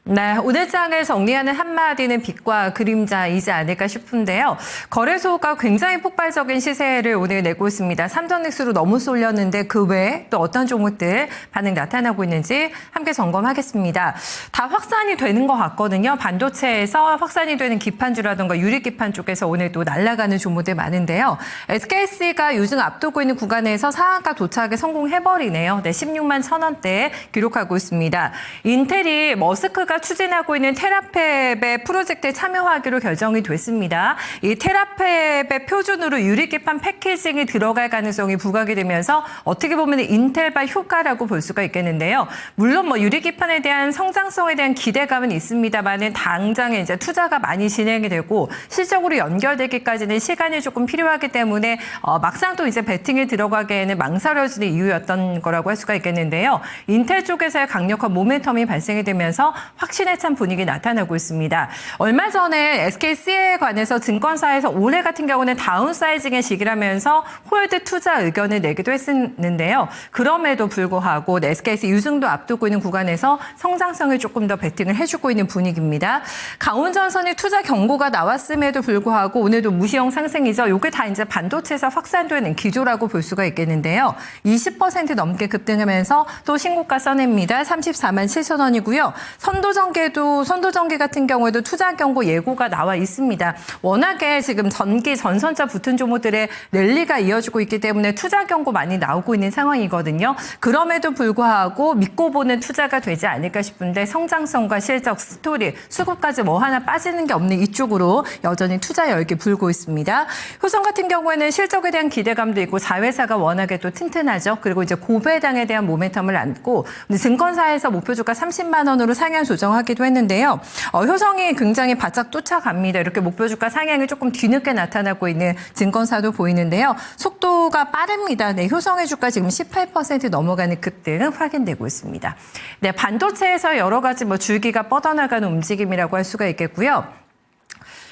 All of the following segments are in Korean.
네, 오늘 장을 정리하는 한마디는 빛과 그림자이지 않을까 싶은데요. 거래소가 굉장히 폭발적인 시세를 오늘 내고 있습니다. 삼전익수로 너무 쏠렸는데 그 외에 또 어떤 종목들 반응 나타나고 있는지 함께 점검하겠습니다. 다 확산이 되는 것 같거든요. 반도체에서 확산이 되는 기판주라든가 유리기판 쪽에서 오늘 또 날아가는 종목들 많은데요. SKC가 요즘 앞두고 있는 구간에서 상한가 도착에 성공해버리네요. 네, 16만 1,000원대 기록하고 있습니다. 인텔이 머스크가 추진하고 있는 테라팹의 프로젝트에 참여하기로 결정이 됐습니다. 이 테라팹의 표준으로 유리기판 패키징이 들어갈 가능성이 부각이 되면서 어떻게 보면 인텔발 효과라고 볼 수가 있겠는데요. 물론 뭐 유리기판에 대한 성장성에 대한 기대감은 있습니다만은 당장에 이제 투자가 많이 진행이 되고 실적으로 연결되기까지는 시간이 조금 필요하기 때문에 막상 또 이제 배팅에 들어가기에는 망설여지는 이유였던 거라고 할 수가 있겠는데요. 인텔 쪽에서의 강력한 모멘텀이 발생이 되면서 확신에 찬 분위기 나타나고 있습니다. 얼마 전에 SKC에 관해서 증권사에서 올해 같은 경우는 다운사이징의 시기라면서 홀드 투자 의견을 내기도 했었는데요. 그럼에도 불구하고 SKC 유증도 앞두고 있는 구간에서 성장성을 조금 더 베팅을 해주고 있는 분위기입니다. 강원전선이 투자 경고가 나왔음에도 불구하고 오늘도 무시형 상승이죠. 이게 다 이제 반도체에서 확산되는 기조라고 볼 수가 있겠는데요. 20% 넘게 급등하면서 또 신고가 써냅니다. 34만 7천 원이고요. 선도전기 같은 경우에도 투자 경고 예고가 나와 있습니다. 워낙에 지금 전기, 전선차 붙은 종목들의 랠리가 이어지고 있기 때문에 투자 경고 많이 나오고 있는 상황이거든요. 그럼에도 불구하고 믿고 보는 투자가 되지 않을까 싶은데 성장성과 실적, 스토리, 수급까지 뭐 하나 빠지는 게 없는 이쪽으로 여전히 투자 열기 불고 있습니다. 효성 같은 경우에는 실적에 대한 기대감도 있고 자회사가 워낙에 또 튼튼하죠. 그리고 이제 고배당에 대한 모멘텀을 안고 증권사에서 목표주가 30만 원으로 상향 조정하기도 했는데요. 효성이 굉장히 바짝 쫓아갑니다. 이렇게 목표주가 상향이 조금 뒤늦게 나타나고 있는 증권사도 보이는데요. 속도가 빠릅니다. 네, 효성의 주가 지금 18% 넘어가는 급등 확인되고 있습니다. 네, 반도체에서 여러 가지 줄기가 뻗어나가는 움직임이라고 할 수가 있겠고요.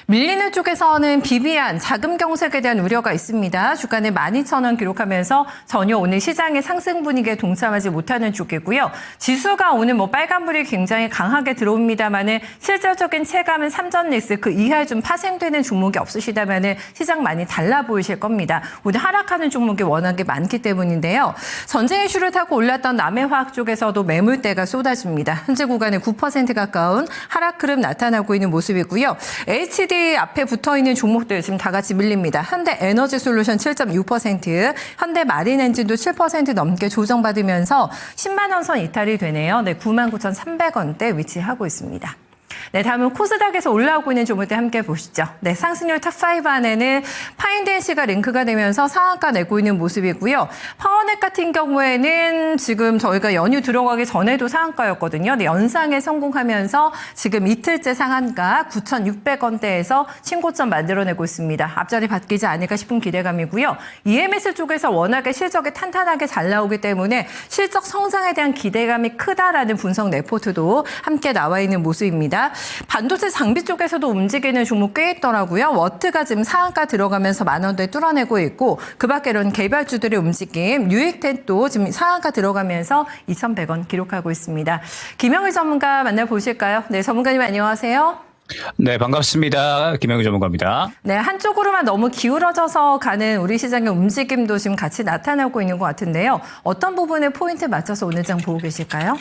밀리는 쪽에서는 비비안, 자금 경색에 대한 우려가 있습니다. 주가는 12,000원 기록하면서 전혀 오늘 시장의 상승 분위기에 동참하지 못하는 쪽이고요. 지수가 오늘 빨간불이 굉장히 강하게 들어옵니다만은 실질적인 체감은 삼전릭스 그 이하에 좀 파생되는 종목이 없으시다면은 시장 많이 달라 보이실 겁니다. 오늘 하락하는 종목이 워낙에 많기 때문인데요. 전쟁 이슈를 타고 올랐던 남해화학 쪽에서도 매물대가 쏟아집니다. 현재 구간에 9% 가까운 하락 흐름 나타나고 있는 모습이고요. HD 앞에 붙어있는 종목들 지금 다 같이 밀립니다. 현대에너지솔루션 7.6%, 현대마린엔진도 7% 넘게 조정받으면서 10만 원 선 이탈이 되네요. 네, 99,300원대 위치하고 있습니다. 네, 다음은 코스닥에서 올라오고 있는 종목들 함께 보시죠. 네, 상승률 탑5 안에는 파인덴시가 링크가 되면서 상한가 내고 있는 모습이고요. 파워넷 같은 경우에는 지금 저희가 연휴 들어가기 전에도 상한가였거든요. 네, 연상에 성공하면서 지금 이틀째 상한가 9,600원대에서 신고점 만들어내고 있습니다. 앞자리 바뀌지 않을까 싶은 기대감이고요. EMS 쪽에서 워낙에 실적이 탄탄하게 잘 나오기 때문에 실적 성장에 대한 기대감이 크다라는 분석 레포트도 함께 나와 있는 모습입니다. 반도체 장비 쪽에서도 움직이는 종목 꽤 있더라고요. 워트가 지금 상한가 들어가면서 만원대 뚫어내고 있고 그 밖에는 개별주들의 움직임, 유익텐도 지금 상한가 들어가면서 2,100원 기록하고 있습니다. 김영희 전문가 만나보실까요? 네, 전문가님 안녕하세요. 네, 반갑습니다. 김영희 전문가입니다. 네, 한쪽으로만 너무 기울어져서 가는 우리 시장의 움직임도 지금 같이 나타나고 있는 것 같은데요. 어떤 부분에 포인트 맞춰서 오늘 장 보고 계실까요?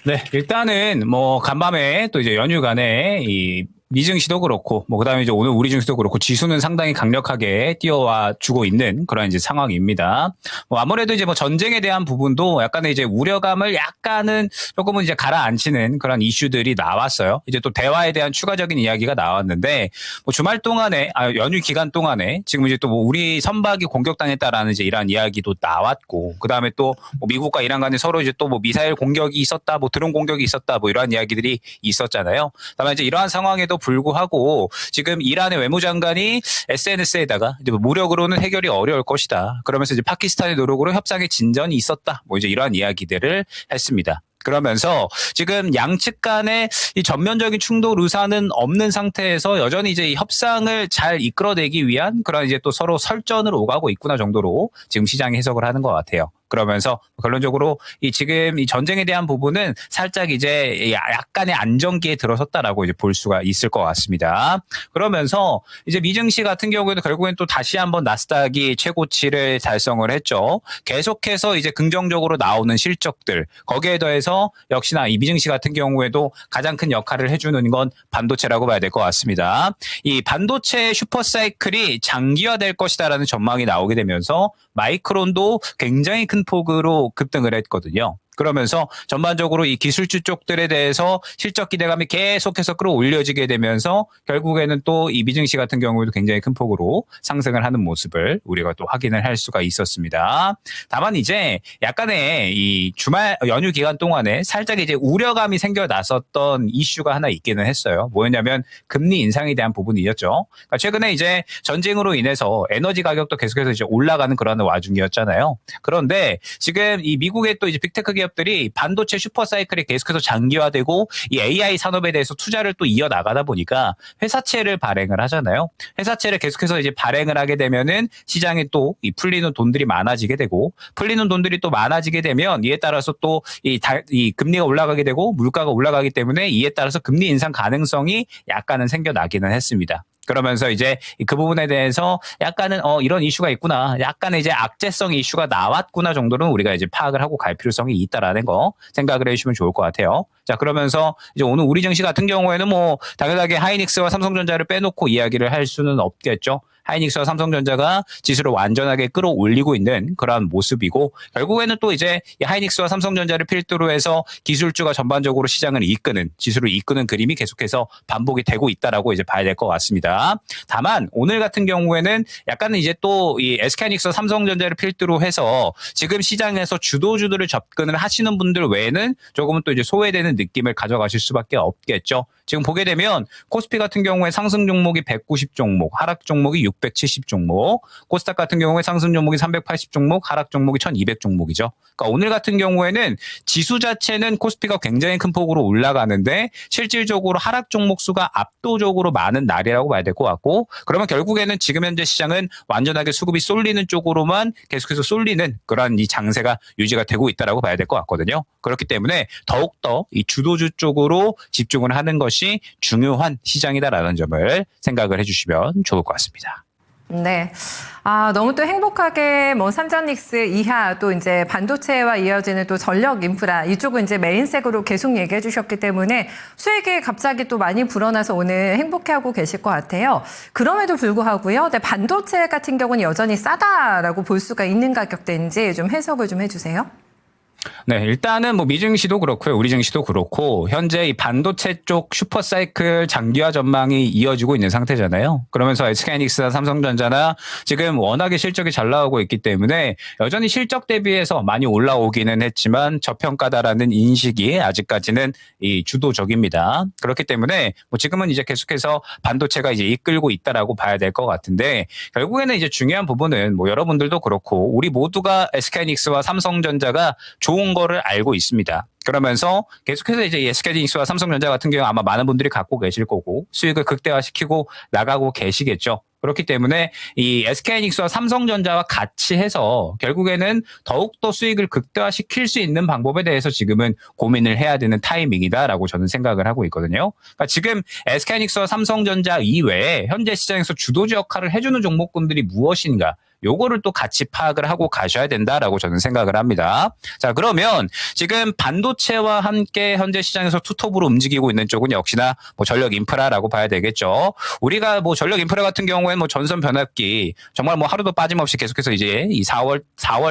네, 일단은 간밤에 또 이제 연휴간에 이 미증시도 그렇고 그다음에 이제 오늘 우리 증시도 그렇고 지수는 상당히 강력하게 뛰어와 주고 있는 그런 이제 상황입니다. 아무래도 이제 전쟁에 대한 부분도 약간의 이제 우려감을 약간은 조금은 이제 가라앉히는 그런 이슈들이 나왔어요. 이제 또 대화에 대한 추가적인 이야기가 나왔는데 주말 동안에 연휴 기간 동안에 지금 이제 또 우리 선박이 공격당했다라는 이제 이러한 이야기도 나왔고 그다음에 또 미국과 이란 간에 서로 이제 또 미사일 공격이 있었다, 드론 공격이 있었다, 이러한 이야기들이 있었잖아요. 다만 이제 이러한 상황에도 불구하고 지금 이란의 외무장관이 SNS에다가 이제 무력으로는 해결이 어려울 것이다. 그러면서 이제 파키스탄의 노력으로 협상에 진전이 있었다. 이제 이러한 이야기들을 했습니다. 그러면서 지금 양측 간의 이 전면적인 충돌 의사는 없는 상태에서 여전히 이제 이 협상을 잘 이끌어내기 위한 그런 이제 또 서로 설전을 오가고 있구나 정도로 지금 시장이 해석을 하는 것 같아요. 그러면서 결론적으로 이 지금 이 전쟁에 대한 부분은 살짝 이제 약간의 안정기에 들어섰다라고 이제 볼 수가 있을 것 같습니다. 그러면서 이제 미증시 같은 경우에는 결국엔 또 다시 한번 나스닥이 최고치를 달성을 했죠. 계속해서 이제 긍정적으로 나오는 실적들, 거기에 더해서 역시나 이 미증시 같은 경우에도 가장 큰 역할을 해주는 건 반도체라고 봐야 될 것 같습니다. 이 반도체 슈퍼사이클이 장기화될 것이다라는 전망이 나오게 되면서 마이크론도 굉장히 큰 폭으로 급등을 했거든요. 그러면서 전반적으로 이 기술주 쪽들에 대해서 실적 기대감이 계속해서 끌어올려지게 되면서 결국에는 또 이 미증시 같은 경우에도 굉장히 큰 폭으로 상승을 하는 모습을 우리가 또 확인을 할 수가 있었습니다. 다만 이제 약간의 이 주말 연휴 기간 동안에 살짝 이제 우려감이 생겨났었던 이슈가 하나 있기는 했어요. 뭐였냐면 금리 인상에 대한 부분이었죠. 그러니까 최근에 이제 전쟁으로 인해서 에너지 가격도 계속해서 이제 올라가는 그런 와중이었잖아요. 그런데 지금 이 미국의 또 이제 빅테크 기업들이 반도체 슈퍼사이클이 계속해서 장기화되고 이 AI 산업에 대해서 투자를 또 이어나가다 보니까 회사채를 발행을 하잖아요. 회사채를 계속해서 이제 발행을 하게 되면은 시장에 또 이 풀리는 돈들이 많아지게 되고 풀리는 돈들이 또 많아지게 되면 이에 따라서 또 이 금리가 올라가게 되고 물가가 올라가기 때문에 이에 따라서 금리 인상 가능성이 약간은 생겨나기는 했습니다. 그러면서 이제 그 부분에 대해서 약간은 이런 이슈가 있구나, 약간의 이제 악재성 이슈가 나왔구나 정도는 우리가 이제 파악을 하고 갈 필요성이 있다라는 거 생각을 해주시면 좋을 것 같아요. 자, 그러면서 이제 오늘 우리 증시 같은 경우에는 뭐 당연하게 하이닉스와 삼성전자를 빼놓고 이야기를 할 수는 없겠죠. 하이닉스와 삼성전자가 지수를 완전하게 끌어올리고 있는 그러한 모습이고, 결국에는 또 이제 하이닉스와 삼성전자를 필두로 해서 기술주가 전반적으로 시장을 이끄는, 지수를 이끄는 그림이 계속해서 반복이 되고 있다라고 이제 봐야 될 것 같습니다. 다만 오늘 같은 경우에는 약간은 이제 또 이 SK하이닉스와 삼성전자를 필두로 해서 지금 시장에서 주도주들을 접근을 하시는 분들 외에는 조금은 또 이제 소외되는 느낌을 가져가실 수밖에 없겠죠. 지금 보게 되면 코스피 같은 경우에 상승 종목이 190 종목, 하락 종목이 670 종목, 코스닥 같은 경우에 상승 종목이 380 종목, 하락 종목이 1200 종목이죠. 그러니까 오늘 같은 경우에는 지수 자체는 코스피가 굉장히 큰 폭으로 올라가는데 실질적으로 하락 종목 수가 압도적으로 많은 날이라고 봐야 될 것 같고, 그러면 결국에는 지금 현재 시장은 완전하게 수급이 쏠리는 쪽으로만 계속해서 쏠리는 그런 이 장세가 유지가 되고 있다라고 봐야 될 것 같거든요. 그렇기 때문에 더욱더 이 주도주 쪽으로 집중을 하는 것이 중요한 시장이다라는 점을 생각을 해주시면 좋을 것 같습니다. 네. 너무 또 행복하게 뭐 삼성닉스 이하 또 이제 반도체와 이어지는 또 전력 인프라 이쪽은 이제 메인색으로 계속 얘기해 주셨기 때문에 수익이 갑자기 또 많이 불어나서 오늘 행복해하고 계실 것 같아요. 그럼에도 불구하고요. 네, 반도체 같은 경우는 여전히 싸다라고 볼 수가 있는 가격대인지 좀 해석을 좀 해주세요. 네, 일단은 뭐 미증시도 그렇고요, 우리 증시도 그렇고 현재 이 반도체 쪽 슈퍼사이클 장기화 전망이 이어지고 있는 상태잖아요. 그러면서 SK하이닉스나 삼성전자나 지금 워낙에 실적이 잘 나오고 있기 때문에 여전히 실적 대비해서 많이 올라오기는 했지만 저평가다라는 인식이 아직까지는 이 주도적입니다. 그렇기 때문에 뭐 지금은 이제 계속해서 반도체가 이제 이끌고 있다라고 봐야 될 것 같은데, 결국에는 이제 중요한 부분은 뭐 여러분들도 그렇고 우리 모두가 SK하이닉스와 삼성전자가 좋은 거를 알고 있습니다. 그러면서 계속해서 이제 SK하이닉스와 삼성전자 같은 경우 아마 많은 분들이 갖고 계실 거고 수익을 극대화시키고 나가고 계시겠죠. 그렇기 때문에 이 SK하이닉스와 삼성전자와 같이 해서 결국에는 더욱더 수익을 극대화시킬 수 있는 방법에 대해서 지금은 고민을 해야 되는 타이밍이다라고 저는 생각을 하고 있거든요. 그러니까 지금 SK하이닉스와 삼성전자 이외에 현재 시장에서 주도주 역할을 해주는 종목군들이 무엇인가, 요거를 또 같이 파악을 하고 가셔야 된다라고 저는 생각을 합니다. 자, 그러면 지금 반도체와 함께 현재 시장에서 투톱으로 움직이고 있는 쪽은 역시나 뭐 전력 인프라라고 봐야 되겠죠. 우리가 뭐 전력 인프라 같은 경우에는 뭐 전선 변압기 정말 뭐 하루도 빠짐없이 계속해서 이제 이 4월달,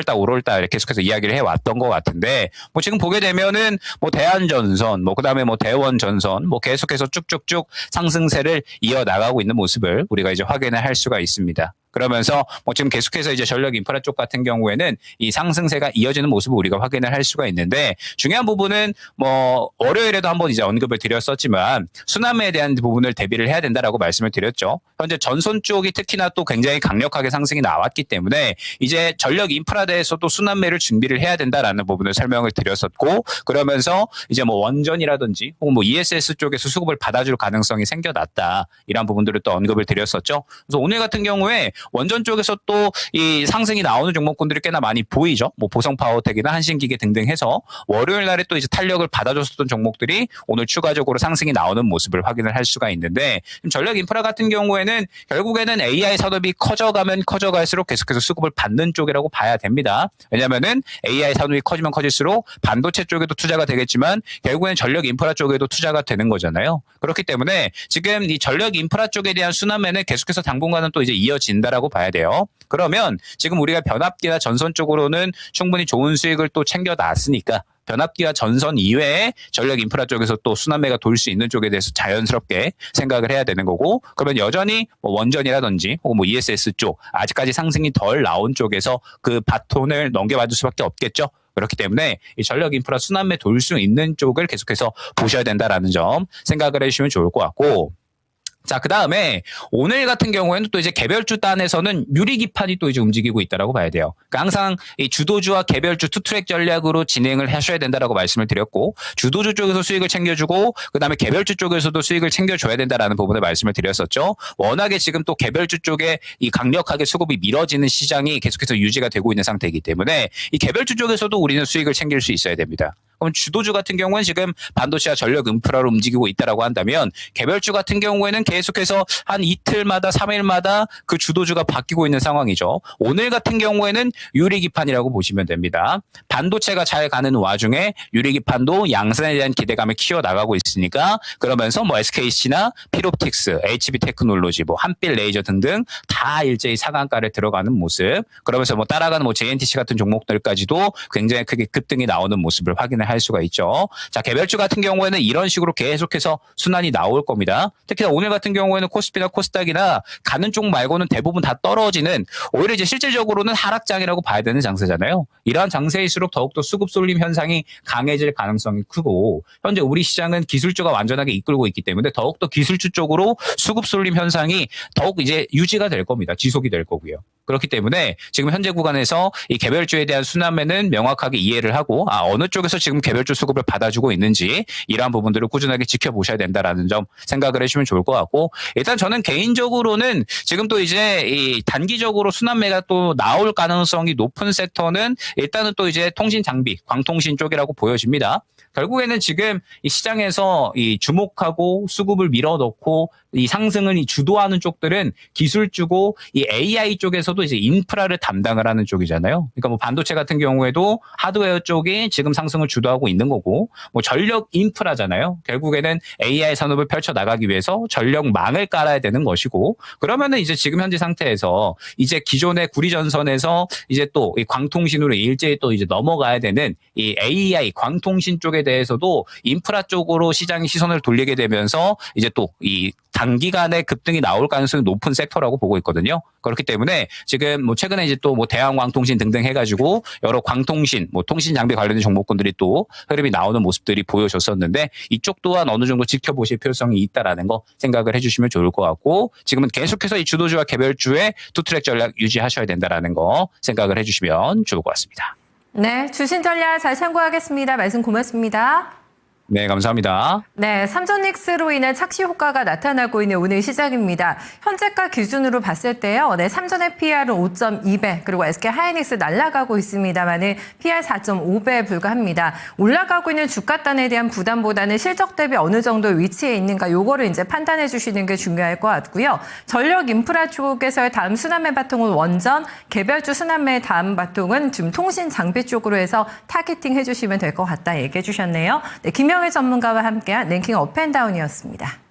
5월달 계속해서 이야기를 해왔던 것 같은데, 뭐 지금 보게 되면은 뭐 대한전선, 뭐 그다음에 뭐 대원전선, 뭐 계속해서 쭉쭉쭉 상승세를 이어나가고 있는 모습을 우리가 이제 확인을 할 수가 있습니다. 그러면서 뭐 지금 계속해서 이제 전력 인프라 쪽 같은 경우에는 이 상승세가 이어지는 모습을 우리가 확인을 할 수가 있는데, 중요한 부분은 뭐 월요일에도 한번 이제 언급을 드렸었지만 순환매에 대한 부분을 대비를 해야 된다라고 말씀을 드렸죠. 현재 전선 쪽이 특히나 또 굉장히 강력하게 상승이 나왔기 때문에 이제 전력 인프라 대해서도 순환매를 준비를 해야 된다라는 부분을 설명을 드렸었고, 그러면서 이제 뭐 원전이라든지 혹은 뭐 ESS 쪽에서 수급을 받아줄 가능성이 생겨났다, 이런 부분들을 또 언급을 드렸었죠. 그래서 오늘 같은 경우에 원전 쪽에서 또 이 상승이 나오는 종목군들이 꽤나 많이 보이죠. 뭐 보성파워텍이나 한신기계 등등 해서 월요일 날에 또 이제 탄력을 받아줬었던 종목들이 오늘 추가적으로 상승이 나오는 모습을 확인을 할 수가 있는데 전력 인프라 같은 경우에는 결국에는 AI 산업이 커져가면 커져갈수록 계속해서 수급을 받는 쪽이라고 봐야 됩니다. 왜냐하면은 AI 산업이 커지면 커질수록 반도체 쪽에도 투자가 되겠지만 결국에는 전력 인프라 쪽에도 투자가 되는 거잖아요. 그렇기 때문에 지금 이 전력 인프라 쪽에 대한 순환매는 계속해서 당분간은 또 이제 이어진다라고 봐야 돼요. 그러면 지금 우리가 변압기나 전선 쪽으로는 충분히 좋은 수익을 또 챙겨놨으니까 변압기와 전선 이외에 전력 인프라 쪽에서 또 순환매가 돌 수 있는 쪽에 대해서 자연스럽게 생각을 해야 되는 거고, 그러면 여전히 뭐 원전이라든지 혹은 뭐 ESS 쪽 아직까지 상승이 덜 나온 쪽에서 그 바톤을 넘겨받을 수밖에 없겠죠. 그렇기 때문에 이 전력 인프라 순환매 돌 수 있는 쪽을 계속해서 보셔야 된다라는 점 생각을 해주시면 좋을 것 같고, 자, 그 다음에 오늘 같은 경우에는 또 이제 개별주 단에서는 유리기판이 또 이제 움직이고 있다라고 봐야 돼요. 그러니까 항상 이 주도주와 개별주 투트랙 전략으로 진행을 하셔야 된다라고 말씀을 드렸고, 주도주 쪽에서 수익을 챙겨주고, 그 다음에 개별주 쪽에서도 수익을 챙겨줘야 된다라는 부분을 말씀을 드렸었죠. 워낙에 지금 또 개별주 쪽에 이 강력하게 수급이 밀어지는 시장이 계속해서 유지가 되고 있는 상태이기 때문에 이 개별주 쪽에서도 우리는 수익을 챙길 수 있어야 됩니다. 그럼 주도주 같은 경우는 지금 반도체와 전력 인프라로 움직이고 있다라고 한다면 개별주 같은 경우에는 계속해서 한 이틀마다 3일마다 그 주도주가 바뀌고 있는 상황이죠. 오늘 같은 경우에는 유리기판이라고 보시면 됩니다. 반도체가 잘 가는 와중에 유리기판도 양산에 대한 기대감을 키워나가고 있으니까 그러면서 뭐 SKC나 필옵틱스, HB테크놀로지, 뭐 한빛 레이저 등등 다 일제히 상한가를 들어가는 모습, 그러면서 뭐 따라가는 뭐 JNTC 같은 종목들까지도 굉장히 크게 급등이 나오는 모습을 확인을 할 수가 있죠. 자, 개별주 같은 경우에는 이런 식으로 계속해서 순환이 나올 겁니다. 특히나 오늘 같은 경우에는 코스피나 코스닥이나 가는 쪽 말고는 대부분 다 떨어지는, 오히려 이제 실질적으로는 하락장이라고 봐야 되는 장세잖아요. 이러한 장세일수록 더욱더 수급 쏠림 현상이 강해질 가능성이 크고, 현재 우리 시장은 기술주가 완전하게 이끌고 있기 때문에 더욱더 기술주 쪽으로 수급 쏠림 현상이 더욱 이제 유지가 될 겁니다. 지속이 될 거고요. 그렇기 때문에 지금 현재 구간에서 이 개별주에 대한 순환매는 명확하게 이해를 하고, 어느 쪽에서 지금 개별주 수급을 받아주고 있는지 이러한 부분들을 꾸준하게 지켜보셔야 된다라는 점 생각을 해주시면 좋을 것 같고, 일단 저는 개인적으로는 지금 또 이제 이 단기적으로 순환매가 또 나올 가능성이 높은 섹터는 일단은 또 이제 통신 장비, 광통신 쪽이라고 보여집니다. 결국에는 지금 이 시장에서 이 주목하고 수급을 밀어넣고 이 상승을 주도하는 쪽들은 기술주고, 이 AI 쪽에서도 이제 인프라를 담당을 하는 쪽이잖아요. 그러니까 뭐 반도체 같은 경우에도 하드웨어 쪽이 지금 상승을 주도하고 있는 거고, 뭐 전력 인프라잖아요. 결국에는 AI 산업을 펼쳐 나가기 위해서 전력망을 깔아야 되는 것이고, 그러면은 이제 지금 현재 상태에서 이제 기존의 구리전선에서 이제 또 이 광통신으로 일제히 또 이제 넘어가야 되는 이 AI 광통신 쪽에 대해서도 인프라 쪽으로 시장이 시선을 돌리게 되면서 이제 또 이 단기간에 급등이 나올 가능성이 높은 섹터라고 보고 있거든요. 그렇기 때문에 지금 뭐 최근에 이제 또 뭐 대한광통신 등등 해가지고 여러 광통신, 뭐 통신 장비 관련된 종목군들이 또 흐름이 나오는 모습들이 보여줬었는데, 이쪽 또한 어느 정도 지켜보실 필요성이 있다라는 거 생각을 해주시면 좋을 것 같고, 지금은 계속해서 이 주도주와 개별주의 투트랙 전략 유지하셔야 된다라는 거 생각을 해주시면 좋을 것 같습니다. 네, 주신 전략 잘 참고하겠습니다. 말씀 고맙습니다. 네, 감사합니다. 네, 삼전닉스로 인한 착시 효과가 나타나고 있는 오늘 시장입니다. 현재가 기준으로 봤을 때요. 네, 삼전의 PR은 5.2배, 그리고 SK 하이닉스 날아가고 있습니다만은 PR 4.5배에 불과합니다. 올라가고 있는 주가단에 대한 부담보다는 실적 대비 어느 정도 위치에 있는가, 요거를 이제 판단해 주시는 게 중요할 것 같고요. 전력 인프라 쪽에서의 다음 순환매 바통은 원전, 개별주 순환매의 다음 바통은 지금 통신 장비 쪽으로 해서 타겟팅 해주시면 될 것 같다 얘기해 주셨네요. 네, 김영일 전문가와 함께한 랭킹 업앤다운이었습니다.